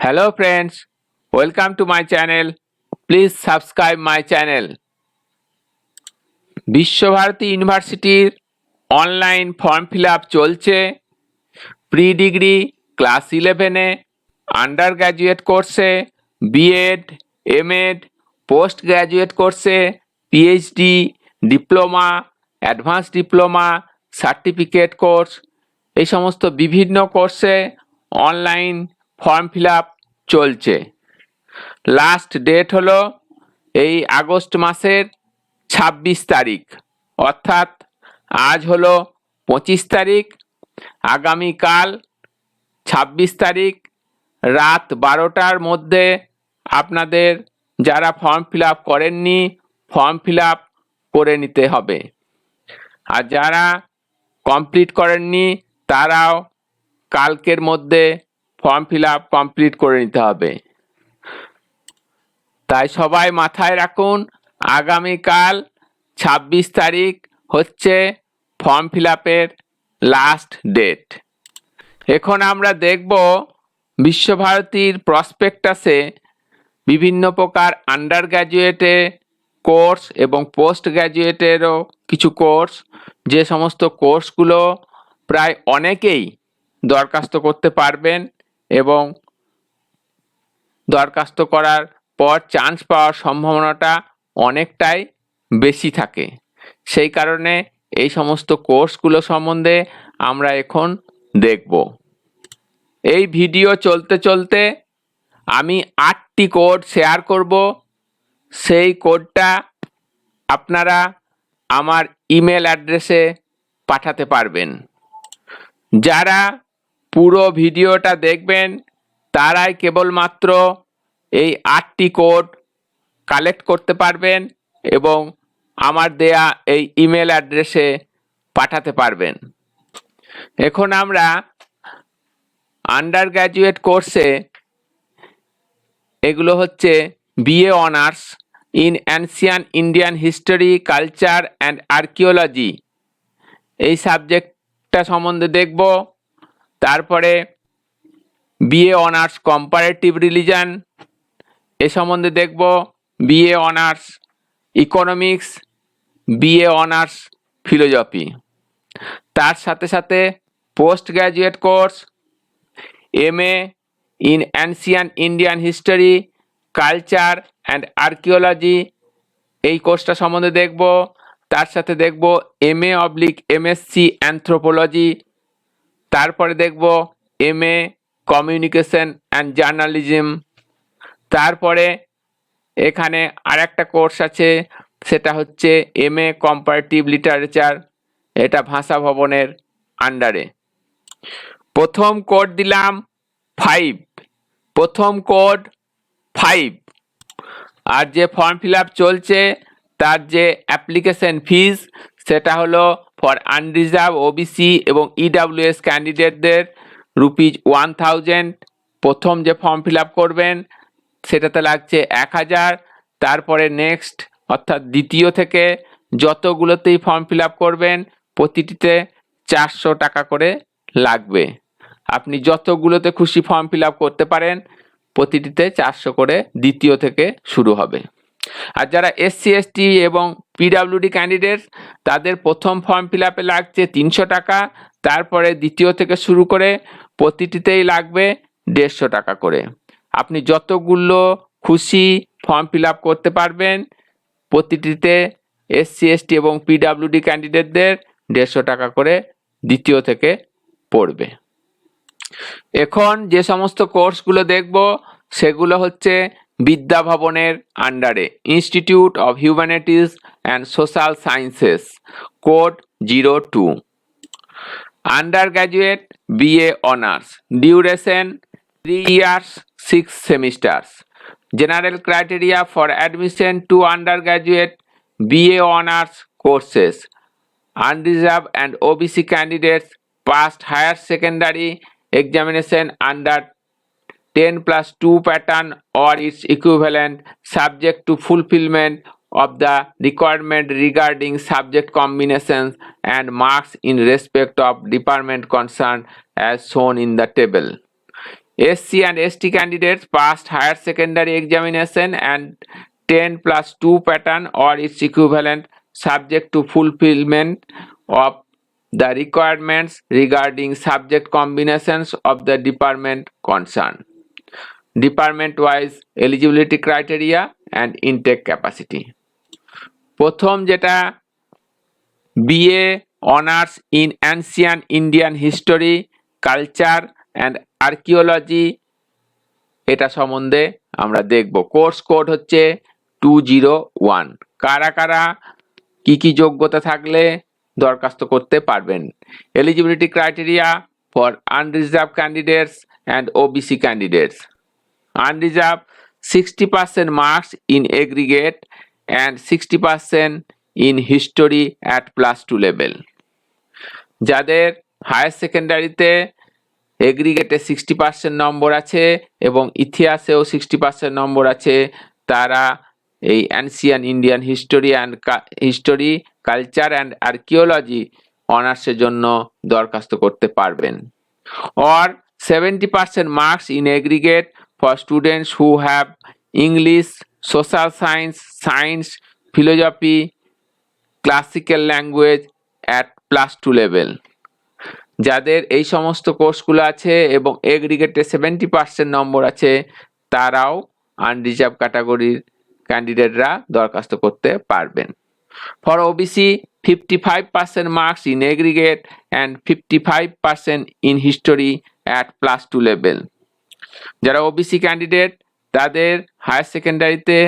Hello friends, welcome to my channel. Please subscribe my channel. Visva Bharati ইউনিভার্সিটির online form fill up চলছে। Pre degree class 11-এ, under graduate কোর্সে, BEd, MEd, post graduate কোর্সে, PhD, diploma, advance diploma, certificate course, এই সমস্ত বিভিন্ন কোর্সে online form fill up চলছে। লাস্ট ডেট হলো এই আগস্ট মাসের 26 তারিখ, অর্থাৎ আজ হলো 25 তারিখ। আগামীকাল 26 তারিখ রাত 12টার মধ্যে আপনাদের যারা ফর্ম ফিল আপ করেননি ফর্ম ফিল আপ করে নিতে হবে, আর যারা কমপ্লিট করেননি তারাও কালকের মধ্যে ফর্ম ফিল আপ কমপ্লিট করে নিতে হবে। তাই সবাই মাথায় রাখুন, আগামীকাল 26 তারিখ হচ্ছে ফর্ম ফিল আপের লাস্ট ডেট। এখন আমরা দেখব বিশ্বভারতীর প্রসপেক্টাসে বিভিন্ন প্রকার আন্ডার গ্র্যাজুয়েটে কোর্স এবং পোস্ট গ্র্যাজুয়েটেরও কিছু কোর্স, যে সমস্ত কোর্সগুলো প্রায় অনেকেই দরখাস্ত করতে পারবেন এবং দরখাস্ত করার পর চান্স পাওয়ার সম্ভাবনাটা অনেকটাই বেশি থাকে। সেই কারণে এই সমস্ত কোর্সগুলো সম্বন্ধে আমরা এখন দেখব। এই ভিডিও চলতে চলতে আমি 8টি কোড শেয়ার করব। সেই কোডটা আপনারা আমার ইমেল অ্যাড্রেসে পাঠাতে পারবেন। যারা পুরো ভিডিওটা দেখবেন তারাই কেবলমাত্র এই 8টি কোড কালেক্ট করতে পারবেন এবং আমার দেয়া এই ইমেল অ্যাড্রেসে পাঠাতে পারবেন। এখন আমরা আন্ডার গ্র্যাজুয়েট কোর্সে, এগুলো হচ্ছে BA honours in ancient Indian history, culture and archaeology, এই সাবজেক্টটা সম্বন্ধে দেখব। তারপরে বিএ অনার্স কম্পারেটিভ রিলিজন, এ সম্বন্ধে দেখব। BA honours economics, BA honours philosophy. তার সাথে সাথে post graduate course MA in ancient Indian history, culture and archaeology, এই কোর্সটা সম্বন্ধে দেখব। তার সাথে দেখব MA/MSc অ্যানথ্রোপোলজি। তারপরে দেখব MA কমিউনিকেশন অ্যান্ড জার্নালিজম। তারপরে এখানে আরেকটা কোর্স আছে, সেটা হচ্ছে MA কম্পারেটিভ লিটারেচার, এটা ভাষা ভবনের আন্ডারে। প্রথম কোড দিলাম 5, প্রথম কোড 5। আর যে ফর্ম ফিল আপ চলছে তার যে অ্যাপ্লিকেশন ফিজ, সেটা হলো ফর আনরিজার্ভ ওবিসি এবং ইডাব্লিউএস ক্যান্ডিডেটদের ₹1000। প্রথম যে ফর্ম ফিল আপ করবেন সেটাতে লাগছে 1000। তারপরে নেক্সট অর্থাৎ দ্বিতীয় থেকে যতগুলোতেই ফর্ম ফিল আপ করবেন প্রতিটিতে 400 টাকা করে লাগবে। আপনি যতগুলোতে খুশি ফর্ম ফিল আপ করতে পারেন, প্রতিটিতে 400 করে দ্বিতীয় থেকে শুরু হবে। আর যারা SC ST এবং পিডাব্লিউডি ক্যান্ডিডেট, তাদের প্রথম ফর্ম ফিল আপে লাগছে 300 টাকা। তারপরে দ্বিতীয় থেকে শুরু করে প্রতিটিতেই লাগবে 150 টাকা করে। আপনি যতগুলো খুশি ফর্ম ফিল আপ করতে পারবেন, প্রতিটিতে SC ST এবং পিডাব্লিউডি ক্যান্ডিডেটদের 150 টাকা করে দ্বিতীয় থেকে পড়বে। এখন যে সমস্ত কোর্সগুলো দেখব সেগুলো হচ্ছে বিদ্যা ভবনের আন্ডারে, institute of humanities and social sciences, code 02। Under graduate BA honours, duration 3 years 6 semesters. General criteria for admission to undergraduate BA honors courses: unreserved and OBC candidates passed higher secondary examination under 10+2 pattern or its equivalent, subject to fulfillment of the requirement regarding subject combinations and marks in respect of department concerned as shown in the table. SC and ST candidates passed higher secondary examination and 10+2 pattern or its equivalent subject to fulfillment of the requirements regarding subject combinations of the department concerned, department-wise eligibility criteria and intake capacity. প্রথম যেটা BA Honors in Ancient Indian History, Culture and Archaeology, এটা সম্বন্ধে আমরা দেখব। Course code হচ্ছে 201। কারা কারা কি কি যোগ্যতা থাকলে দরখাস্ত করতে পারবেন? Eligibility criteria for unreserved candidates and OBC candidates. Unreserved 60% marks in aggregate and 60% in history at +2 level. যাদের হায়ার সেকেন্ডারিতে এগ্রিগেটে 60% নম্বর আছে এবং ইতিহাসেও 60% নম্বর আছে, তারা এই ancient Indian history culture and archaeology অনার্সের জন্য দরখাস্ত করতে পারবেন। or 70% marks in aggregate for students who have English, social science, philosophy, classical language at +2 level. যাদের এই সমস্ত কোর্সগুলো আছে এবং এগ্রিগেটে 70% নম্বর আছে, তারাও আনরিজার্ভ ক্যাটাগরির ক্যান্ডিডেটরা দরখাস্ত করতে পারবেন। For OBC 55% marks in aggregate and 55% in history at +2 level. যারা OBC ক্যান্ডিডেট তাদের হায়ার সেকেন্ডারিতে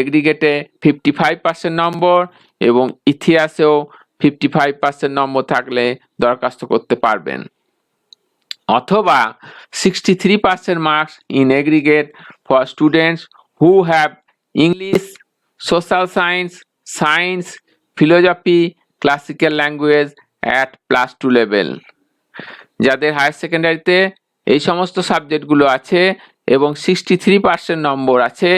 এগ্রিগেটে 55% নম্বর এবং ইতিহাসেও 55% নম্বর থাকলে দরখাস্ত করতে পারবেন। অথবা 63% marks in aggregate for students who have English, social science, philosophy, classical language at +2 level. যাদের হায়ার সেকেন্ডারিতে এই সমস্ত সাবজেক্টগুলো আছে এবং 63% নম্বর আছে,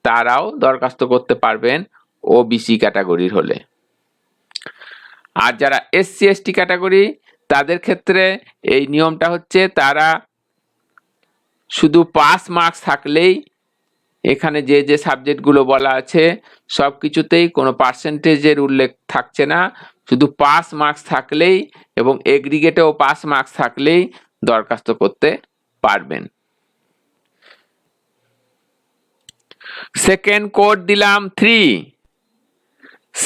তারাও দরখাস্ত করতে পারবেন OBC ক্যাটাগরির হলে। আর যারা SC ST ক্যাটাগরি তাদের ক্ষেত্রে এই নিয়মটা হচ্ছে, তারা শুধু পাস মার্কস থাকলেই, এখানে যে যে সাবজেক্টগুলো বলা আছে সব কিছুতেই কোনো পার্সেন্টেজের উল্লেখ থাকছে না, শুধু পাস মার্কস থাকলেই এবং এগ্রিগেটেও পাস মার্কস থাকলেই দরখাস্ত করতে পারবেন। সেকেন্ড কোড দিলাম 3।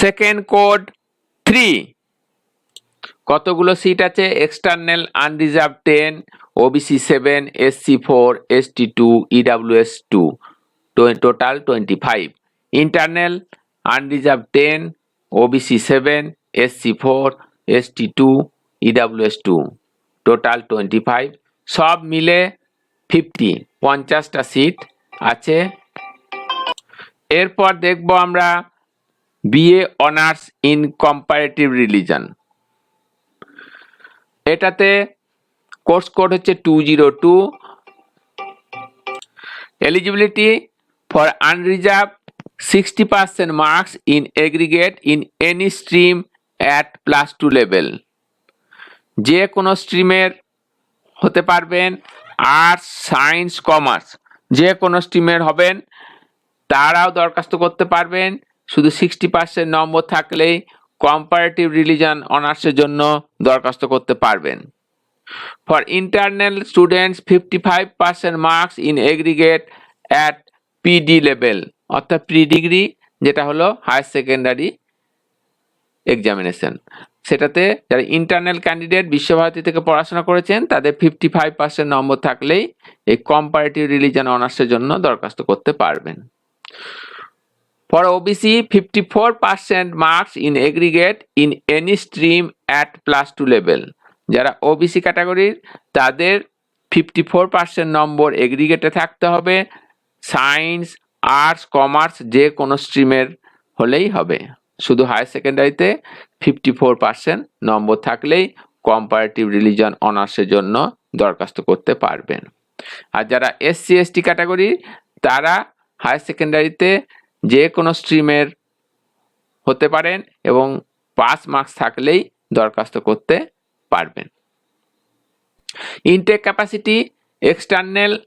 সেকেন্ড কোড 3 কতগুলো সিট আছে? External unreserved 10, OBC 7, SC 4, ST 2, EWS 2, total 25। Internal unreserved 10, OBC 7, SC 4, ST 2, EWS 2, total 25। সব মিলে 50টা সিট আছে। এরপর দেখব আমরা BA honours in comparative religion. এটাতে কোর্স কোড হচ্ছে 202। Eligibility for unreserved 60% marks in aggregate in any stream at +2 level. যে কোনো স্ট্রিমের হতে পারবেন, আর্টস, সায়েন্স, কমার্স, যে কোনো স্ট্রিমের হবেন, তারাও দরখাস্ত করতে পারবেন। শুধু 60% নম্বর থাকলেই কম্পারেটিভ রিলিজন অনার্সের জন্য দরখাস্ত করতে পারবেন। For internal students 55% marks in aggregate at PD level, অর্থাৎ প্রি ডিগ্রি, যেটা হলো হায়ার সেকেন্ডারি এক্সামিনেশন। সেটাতে যারা ইন্টারনাল ক্যান্ডিডেট বিশ্বভারতী থেকে পড়াশোনা করেছেন তাদের 55% নম্বর থাকলেই এই কম্পারেটিভ রিলিজন অনার্সের জন্য দরখাস্ত করতে পারবেন। For OBC 54% marks in aggregate in any stream at +2 level. যারা OBC ক্যাটাগরির তাদের 54% নম্বর এগ্রিগেটে থাকতে হবে, সায়েন্স, আর্টস, কমার্স যে কোনো স্ট্রিমের হলেই হবে। শুধু হায়ার সেকেন্ডারিতে 54% নম্বর থাকলেই কম্পারেটিভ রিলিজন অনার্সের জন্য দরখাস্ত করতে পারবেন। আর যারা SC ST ক্যাটাগরি তারা হায়ার সেকেন্ডারিতে যে কোনো স্ট্রিমের হতে পারেন এবং পাস মার্কস থাকলেই দরখাস্ত করতে পারবেন। Intake capacity external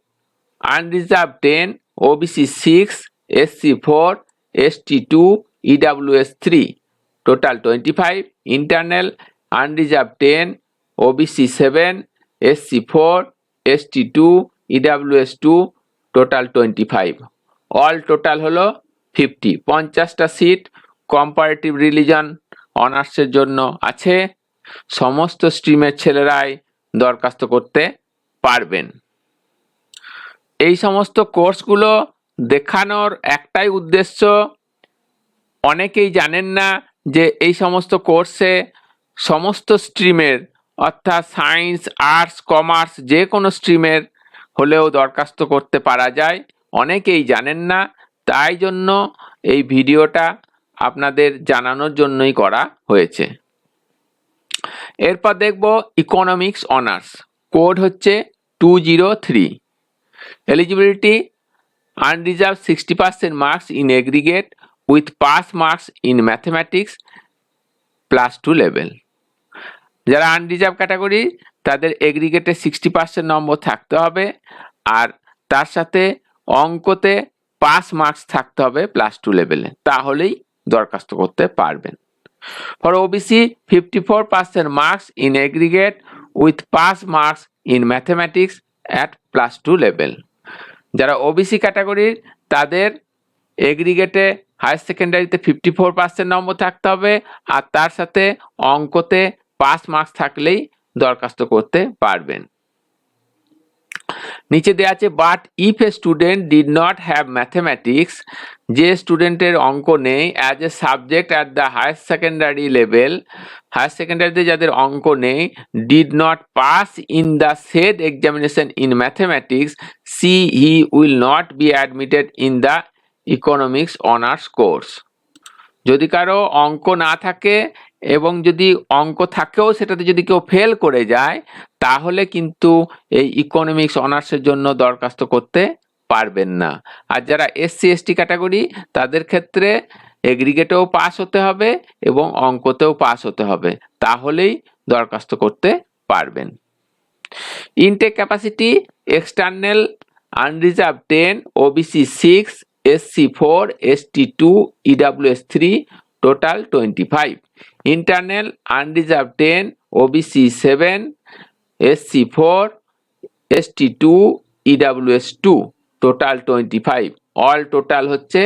unreserved 10, OBC 6, SC 4, ST 2, EWS 3, total 25. Internal unreserved 10, OBC 7, SC 4, ST 2, EWS 2, total 25. All total হলো 50। 50টা সিট কম্পারেটিভ রিলিজন অনার্সের জন্য আছে। সমস্ত স্ট্রিমের ছেলেরাই দরখাস্ত করতে পারবেন। এই সমস্ত কোর্সগুলো দেখানোর একটাই উদ্দেশ্য, অনেকেই জানেন না যে এই সমস্ত কোর্সে সমস্ত স্ট্রিমের অর্থাৎ সায়েন্স, আর্টস, কমার্স যে কোনো স্ট্রিমের হলেও দরখাস্ত করতে পারা যায়, অনেকেই জানেন না। তাই জন্য এই ভিডিওটা আপনাদের জানানোর জন্যই করা হয়েছে। এরপর দেখব ইকোনমিক্স অনার্স, কোড হচ্ছে 203। Eligibility unreserved 60% marks in aggregate with pass marks in mathematics +2 level। যারা আনরিজার্ভ ক্যাটাগরি তাদের এগ্রিগেটে 60% নম্বর থাকতে হবে, আর তার সাথে অঙ্কতে পাস মার্কস থাকতে হবে +2 লেভেলে, তাহলেই দরখাস্ত করতে পারবেন। For OBC 54% marks in aggregate with pass marks in mathematics at +2 level। যারা ওবিসি ক্যাটাগরির তাদের এগ্রিগেটে হায়ার সেকেন্ডারিতে 54% নম্বর থাকতে হবে, আর তার সাথে অঙ্কতে পাস মার্কস থাকলেই দরখাস্ত করতে পারবেন। নিচে দেওয়া আছে but if a student did not have mathematics, যে স্টুডেন্টের অঙ্ক নেই as a subject at the higher secondary level, higher সেকেন্ডারিতে যাদের অঙ্ক নেই, did not pass in the said examination in mathematics, he will not be admitted in the economics honours course. যদি কারো অঙ্ক না থাকে এবং যদি অঙ্ক থাকেও সেটাতে যদি কেউ ফেল করে যায়, তাহলে কিন্তু এই ইকোনমিক্স অনার্সের জন্য দরখাস্ত করতে পারবেন না। আর যারা এসসি এসটি ক্যাটাগরি তাদের ক্ষেত্রে এগ্রিগেটেও পাস হতে হবে এবং অঙ্কতেও পাস হতে হবে, তাহলেই দরখাস্ত করতে পারবেন। Intake capacity external unreserved 10, OBC 6, SC 4, ST 2, EWS 3, total 25. Internal unreserved 10, OBC 7, SC 4, ST 2, EWS 2, total 25. All total হচ্ছে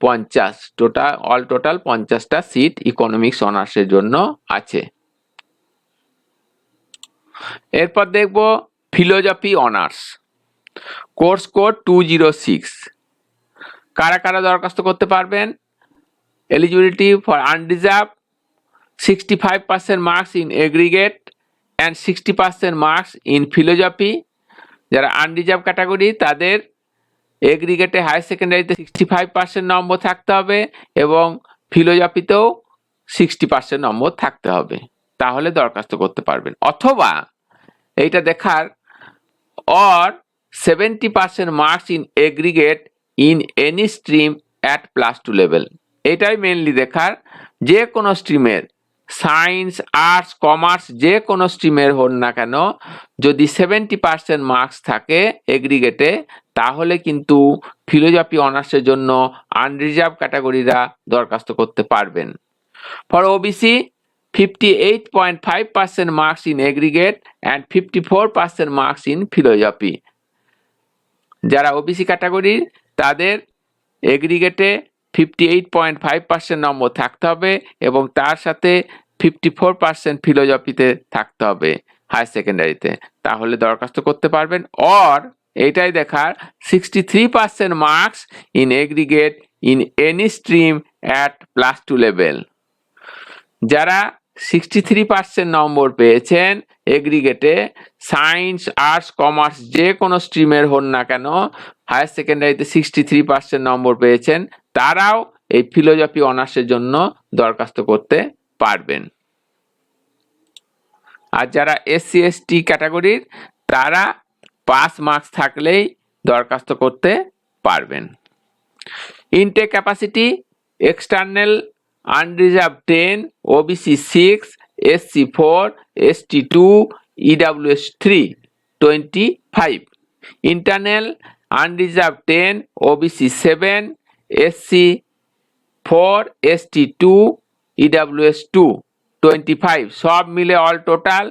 50। all total 50টা সিট ইকোনমিক্স অনার্সের জন্য আছে। এরপর দেখব ফিলোজফি অনার্স, কোর্স কোড 206। কারা কারা দরখাস্ত করতে পারবেন? Eligibility for unreserved 65% marks in aggregate and 60% marks in philosophy. যারা আনরিজার্ভ ক্যাটাগরি তাদের এগ্রিগেটে হায়ার সেকেন্ডারিতে 65% নম্বর থাকতে হবে এবং ফিলোজফিতেও 60% নম্বর থাকতে হবে, তাহলে দরখাস্ত করতে পারবেন। অথবা এইটা দেখার or 70% marks in aggregate in any stream at +2 level. এটাই মেনলি দেখার, যে কোনো স্ট্রিমের সায়েন্স, আর্টস, কমার্স যে কোনো স্ট্রিমের হন না কেন, যদি 70% মার্কস থাকে এগ্রিগেটে, তাহলে কিন্তু ফিলোজফি অনার্সের জন্য আনরিজার্ভ ক্যাটাগরিরা দরখাস্ত করতে পারবেন। For OBC 58.5% marks in aggregate and 54% marks in philosophy। যারা ওবিসি ক্যাটাগরির তাদের এগ্রিগেটে 58.5% নম্বর থাকতে হবে এবং তার সাথে 54% ফিলোজফিতে থাকতে হবে হায়ার সেকেন্ডারিতে, তাহলে দরখাস্ত করতে পারবেন। অর এইটাই দেখার 63% marks in aggregate in any stream at +2 level. যারা 63% নম্বর পেয়েছেন এগ্রিগেটে, সায়েন্স, আর্টস, কমার্স যে কোনো স্ট্রিমের হন না কেন, হায়ার সেকেন্ডারিতে 63% নম্বর পেয়েছেন, তারাও এই ফিলোজফি অনার্সের জন্য দরখাস্ত করতে পারবেন। আর যারা এসসি এসটি ক্যাটাগরির তারা পাস মার্কস থাকলেই দরখাস্ত করতে পারবেন। Intake capacity external unreserved 10, OBC 6, SC 4, ST 2, EWS 3, 25. Internal unreserved 10, OBC 7, SC 4, ST 2, EWS 2, 25, সব মিলে অল টোটাল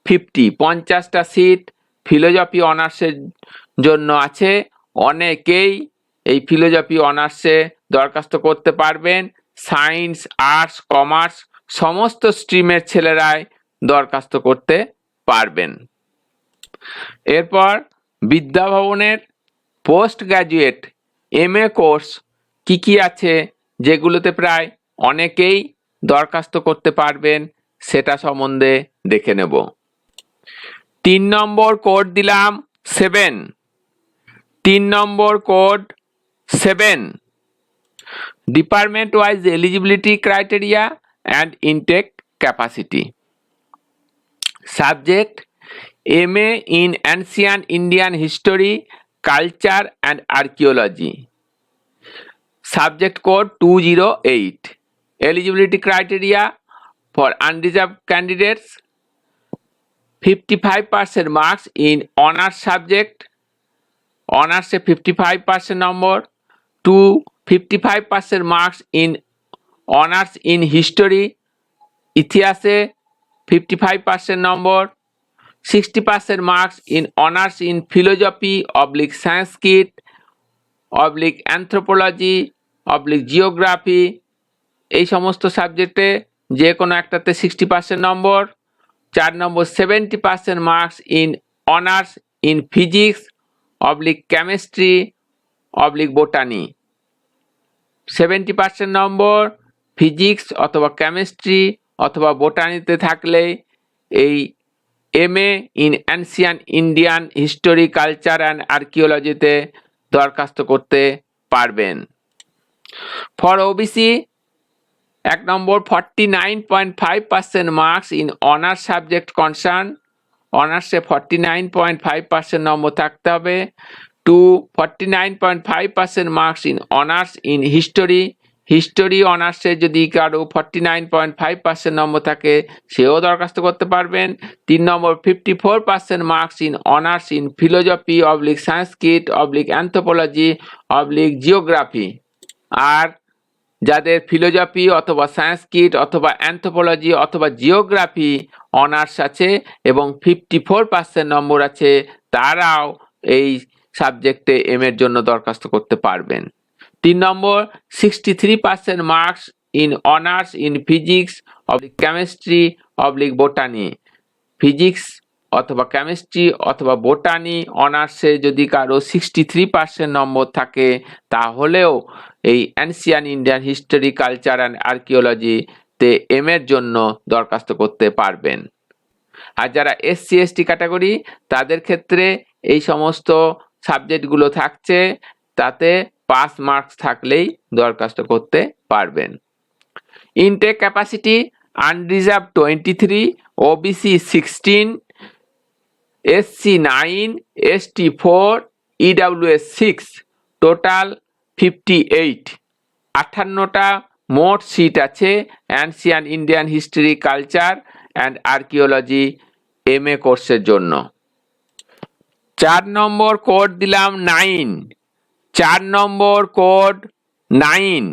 50। 50টা সিট ফিলোজফি অনার্সের জন্য আছে। অনেকেই এই ফিলোজফি অনার্সে দরখাস্ত করতে পারবেন। সায়েন্স, আর্টস, কমার্স সমস্ত স্ট্রিমের ছেলেরাই দরখাস্ত করতে পারবেন। এরপর বিদ্যাভবনের পোস্ট গ্র্যাজুয়েট এমএ কোর্স কি কি আছে, যেগুলোতে প্রায় অনেকেই দরখাস্ত করতে পারবেন, সেটা সম্বন্ধে দেখে নেব। 3 নম্বর কোড দিলাম 7। 3 নম্বর code 7, department wise eligibility criteria and intake capacity. Subject MA in Ancient Indian History, Culture and Archaeology. Subject code 208. Eligibility criteria for unreserved candidates: 55% marks in honors subject, honors 55% number, 55% marks in honors in history, ইতিহাসে 55% number, 60% marks in honors in philosophy / Sanskrit / anthropology / geography, এই সমস্ত সাবজেক্টে যে কোনো একটাতে 60% নম্বর। 4 নম্বর 70% marks in honours in physics / chemistry / botany. 70% number physics অথবা chemistry অথবা বোটানিতে থাকলে এই MA in Ancient Indian History, Culture and Archaeology-তে দরখাস্ত করতে পারবেন। ফর ওবিসি 1 নম্বর 49.5% marks in honours subject concern, অনার্সে 49.5% নম্বর থাকতে হবে। 49.5% marks in honours in history, history অনার্সে যদি কারো 49.5% নম্বর থাকে সেও দরখাস্ত করতে পারবেন। 3 নম্বর 54% marks in honours in philosophy / Sanskrit / anthropology / geography. আর যাদের ফিলোজফি অথবা সংস্কৃত অথবা অ্যানথ্রোপোলজি অথবা জিওগ্রাফি অনার্স আছে এবং 54% নম্বর আছে, তারাও এই সাবজেক্টে এম এর জন্য দরখাস্ত করতে পারবেন। 3 নম্বর 63% marks in honours in physics / chemistry / botany. Physics অথবা কেমিস্ট্রি অথবা বোটানি অনার্সে যদি কারো 63% নম্বর থাকে তাহলেও এই ancient Indian history, culture and আর্কিওলজিতে এম এর জন্য দরখাস্ত করতে পারবেন। আর যারা SC ST ক্যাটাগরি তাদের ক্ষেত্রে এই সমস্ত সাবজেক্টগুলো থাকছে, তাতে পাস মার্কস থাকলেই দরখাস্ত করতে পারবেন। Intake capacity unreserved 23, OBC 16, SC 9, ST 4, EWS 6, total 58। 58টা মোট সিট আছে ancient Indian history, culture and archaeology MA কোর্সের জন্য। 4 নম্বর কোড দিলাম 9। 4 নম্বর কোড 9।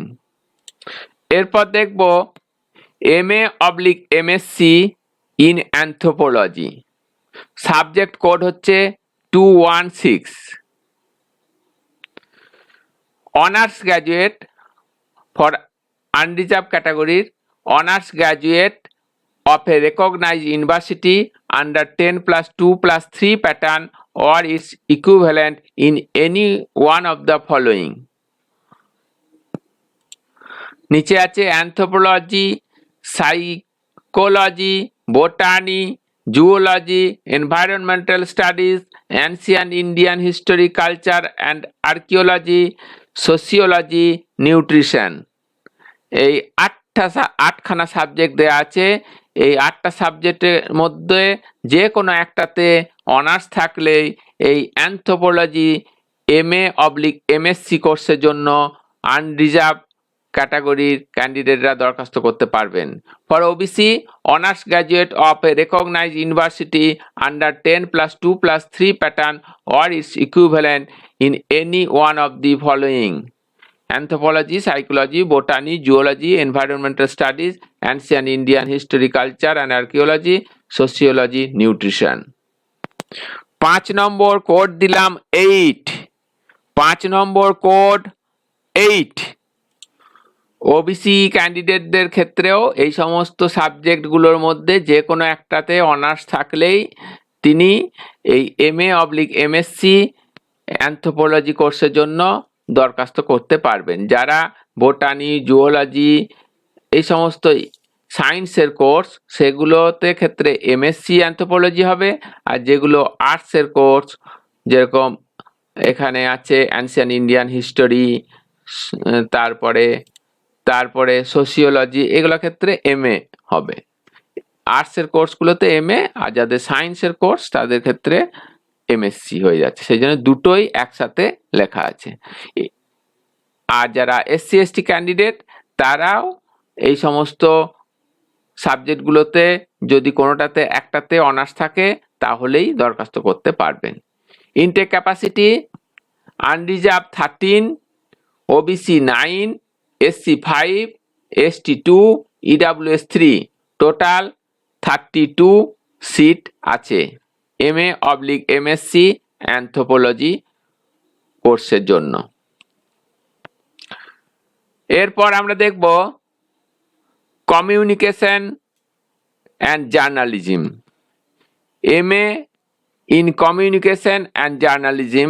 এরপর দেখব MA / MSc in anthropology. Subject code হচ্ছে 216। অনার্স গ্র্যাজুয়েট ফর আনরিজার্ভ ক্যাটাগরির honours graduate of a recognized university under 10+2+3 pattern or its equivalent in any one of the following. নিচে আছে anthropology, psychology, botany, zoology, environmental studies, ancient Indian history, culture and archaeology, sociology, nutrition. এই 8খানা subject দেওয়া আছে। এই 8টা সাবজেক্টের মধ্যে যে কোনো একটাতে অনার্স থাকলেই এই অ্যানথ্রোপোলজি MA / MSc কোর্সের জন্য আনরিজার্ভ ক্যাটাগরির ক্যান্ডিডেটরা দরখাস্ত করতে পারবেন। For OBC honours graduate of a recognise university under 10+2+3 pattern or its equivalent in any one of the following: anthropology, psychology, botany, zoology, environmental studies, ancient Indian history, culture and archaeology, sociology, nutrition। 5 number code দিলাম 8। 5 নম্বর code 8। OBC ক্যান্ডিডেটদের ক্ষেত্রেও এই সমস্ত সাবজেক্টগুলোর মধ্যে যে কোনো একটাতে honours থাকলেই তিনি এই MA/MSc অ্যানথ্রোপোলজি কোর্সের জন্য দরখাস্ত করতে পারবেন। যারা বোটানি, জুওলজি এই সমস্ত সায়েন্সের কোর্স সেগুলোতে ক্ষেত্রে MSc অ্যানথ্রোপোলজি হবে, আর যেগুলো আর্টসের কোর্স যেরকম এখানে আছে অ্যানসিয়েন্ট ইন্ডিয়ান হিস্টোরি, তারপরে সোশিওলজি, এগুলোর ক্ষেত্রে MA হবে। আর্টসের কোর্সগুলোতে MA, আর যাদের সায়েন্সের কোর্স তাদের ক্ষেত্রে MSc হয়ে যাচ্ছে, সেই জন্য দুটোই একসাথে লেখা আছে। আর যারা SC/ST ক্যান্ডিডেট তারাও এই সমস্ত সাবজেক্টগুলোতে যদি কোনোটাতে একটাতে অনার্স থাকে তাহলেই দরখাস্ত করতে পারবেন। Intake capacity unreserved 13, OBC 9, SC 5, ST 2, EWS 3, total 32 seat আছে MA/MSc অ্যানথ্রোপোলজি কোর্সের জন্য। এরপর আমরা দেখব communication and journalism. MA in communication and journalism,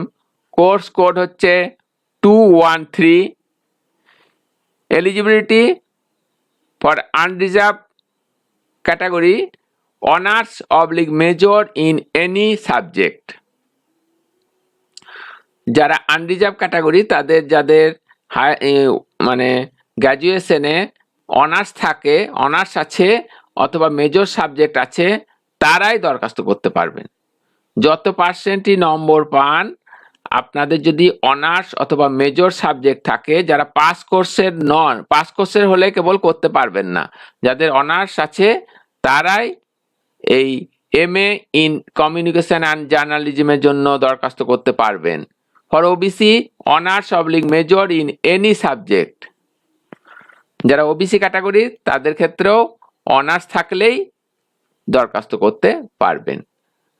course code হচ্ছে 213। Eligibility for unreserved category honours major in any subject. যারা আনরিজার্ভ ক্যাটাগরি তাদের যাদের মানে গ্র্যাজুয়েশনে অনার্স থাকে, অনার্স আছে অথবা মেজর সাবজেক্ট আছে, তারাই দরখাস্ত করতে পারবেন। যত পার্সেন্টই নম্বর পান, আপনাদের যদি অনার্স অথবা মেজর সাবজেক্ট থাকে, যারা পাস কোর্সের হলে কেবল করতে পারবেন না, যাদের অনার্স আছে তারাই এই MA ইন কমিউনিকেশন অ্যান্ড জার্নালিজমের জন্য দরখাস্ত করতে পারবেন। For OBC honours major in any subject. যারা ওবিসি ক্যাটাগরি তাদের ক্ষেত্রেও অনার্স থাকলেই দরখাস্ত করতে পারবেন,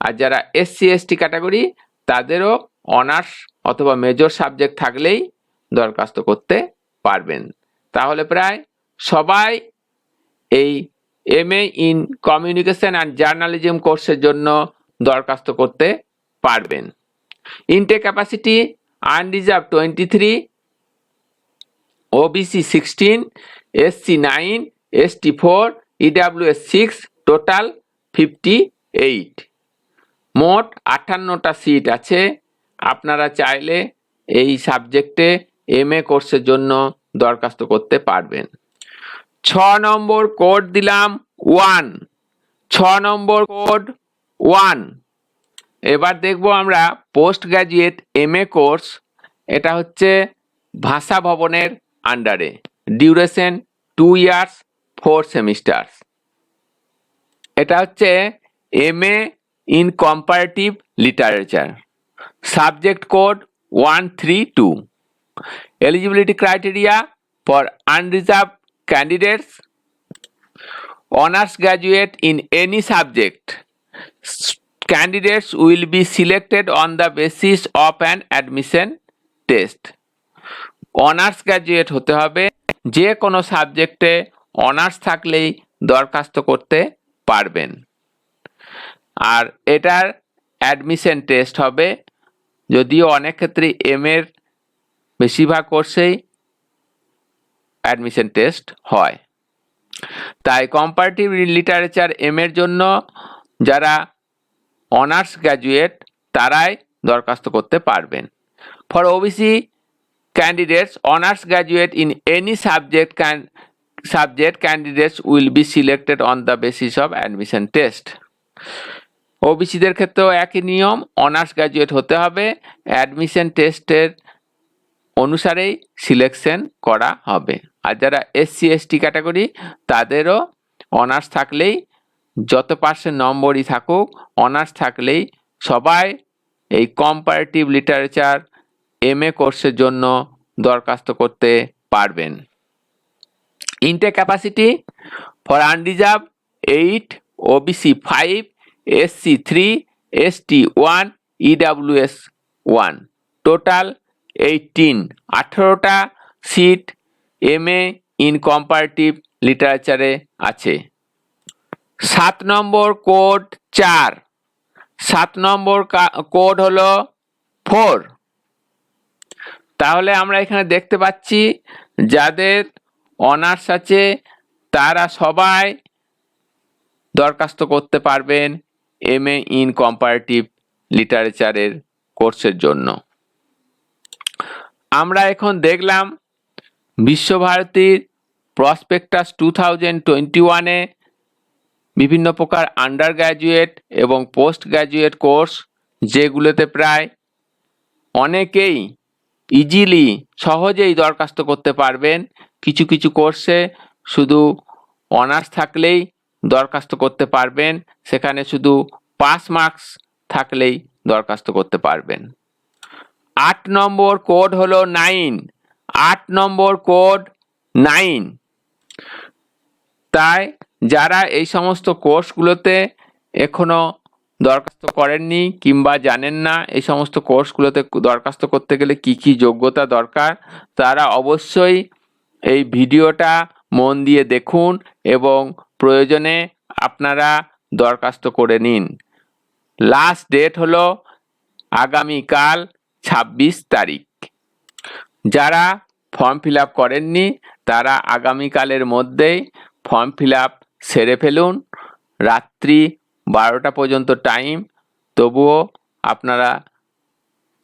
আর যারা SC/ST ক্যাটাগরি তাদেরও অনার্স অথবা মেজর সাবজেক্ট থাকলেই দরখাস্ত করতে পারবেন। তাহলে প্রায় সবাই এই MA in communication and journalism কোর্সের জন্য দরখাস্ত করতে পারবেন। Intake capacity unreserved 23, OBC 16, SC 9, ST 4, EWS 6, total 58। মোট 58টা সিট আছে। আপনারা চাইলে এই সাবজেক্টে MA কোর্সের জন্য দরখাস্ত করতে পারবেন। 6 নম্বর কোড দিলাম 1। 6 নম্বর কোড 1। এবার দেখব আমরা পোস্ট গ্র্যাজুয়েট MA কোর্স। এটা হচ্ছে ভাষা ভবনের আন্ডারে, ডিউরেশন 2 ইয়ার্স 4 সেমিস্টার। এটা হচ্ছে MA in comparative literature, subject code 132। Eligibility criteria for unreserved candidates honours graduate in any subject. Candidates will be selected on the basis of an admission test. Honours graduate হতে হবে, যে কোনো সাবজেক্টে honours থাকলেই দরখাস্ত করতে পারবেন। আর এটার অ্যাডমিশন টেস্ট হবে, যদিও অনেক ক্ষেত্রে MA বেশিরভাগ কোর্সেই অ্যাডমিশন টেস্ট হয়। তাই কম্পারেটিভ লিটারেচার MA জন্য যারা অনার্স গ্র্যাজুয়েট তারাই দরখাস্ত করতে পারবেন। For OBC candidates honours graduate in any subject candidates will be selected on the basis of admission test. ওবিসিদের ক্ষেত্রেও একই নিয়ম, অনার্স গ্র্যাজুয়েট হতে হবে, অ্যাডমিশন টেস্টের অনুসারেই সিলেকশন করা হবে। আর যারা SC ST ক্যাটাগরি তাদেরও অনার্স থাকলেই যত পার্সেন্ট নম্বরই থাকুক অনার্স থাকলেই সবাই এই কম্পারেটিভ লিটারেচার MA কোর্সের জন্য দরখাস্ত করতে পারবেন। Intake capacity for unreserved 8, OBC 5, SC 3, ST 1, EWS 1, total 18টা সিট MA ইন কম্পারেটিভ লিটারেচারে আছে। 7 নম্বর কোড 4, 7 নম্বর কোড হলো 4। তাহলে আমরা এখানে দেখতে পাচ্ছি যাদের অনার্স আছে তারা সবাই দরখাস্ত করতে পারবেন MA ইন কম্পারেটিভ লিটারেচারের কোর্সের জন্য। আমরা এখন দেখলাম বিশ্বভারতীর প্রসপেক্টাস 2021-এ বিভিন্ন প্রকার আন্ডার গ্র্যাজুয়েট এবং পোস্ট গ্র্যাজুয়েট কোর্স, যেগুলোতে প্রায় অনেকেই ইজিলি সহজেই দরখাস্ত করতে পারবেন। কিছু কিছু কোর্সে শুধু অনার্স থাকলেই দরখাস্ত করতে পারবেন, সেখানে শুধু পাস মার্কস থাকলেই দরখাস্ত করতে পারবেন। 8 নম্বর কোড হলো 9, 8 নম্বর কোড 9। তাই যারা এই সমস্ত কোর্সগুলোতে এখনো দরখাস্ত করেননি কিংবা জানেন না এই সমস্ত কোর্সগুলোতে দরখাস্ত করতে গেলে কি কি যোগ্যতা দরকার, তারা অবশ্যই এই ভিডিওটা মন দিয়ে দেখুন এবং প্রয়োজনে আপনারা দরখাস্ত করে নিন। লাস্ট ডেট হলো আগামীকাল 26 তারিখ। যারা ফর্ম ফিল আপ করেননি তারা আগামীকালের মধ্যেই ফর্ম ফিল আপ সেরে ফেলুন। রাত্রি 12টা পর্যন্ত টাইম, তবুও আপনারা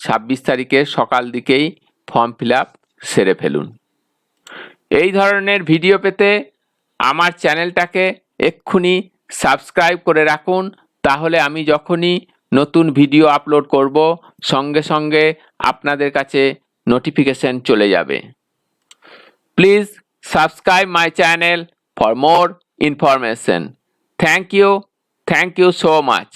26 তারিখের সকাল দিকেই ফর্ম ফিল আপ সেরে ফেলুন। এই ধরনের ভিডিও পেতে আমার চ্যানেলটাকে এক্ষুনি সাবস্ক্রাইব করে রাখুন, তাহলে আমি যখনই নতুন ভিডিও আপলোড করব সঙ্গে সঙ্গে আপনাদের কাছে নোটিফিকেশন চলে যাবে। Please subscribe my channel for more information. Thank you so much.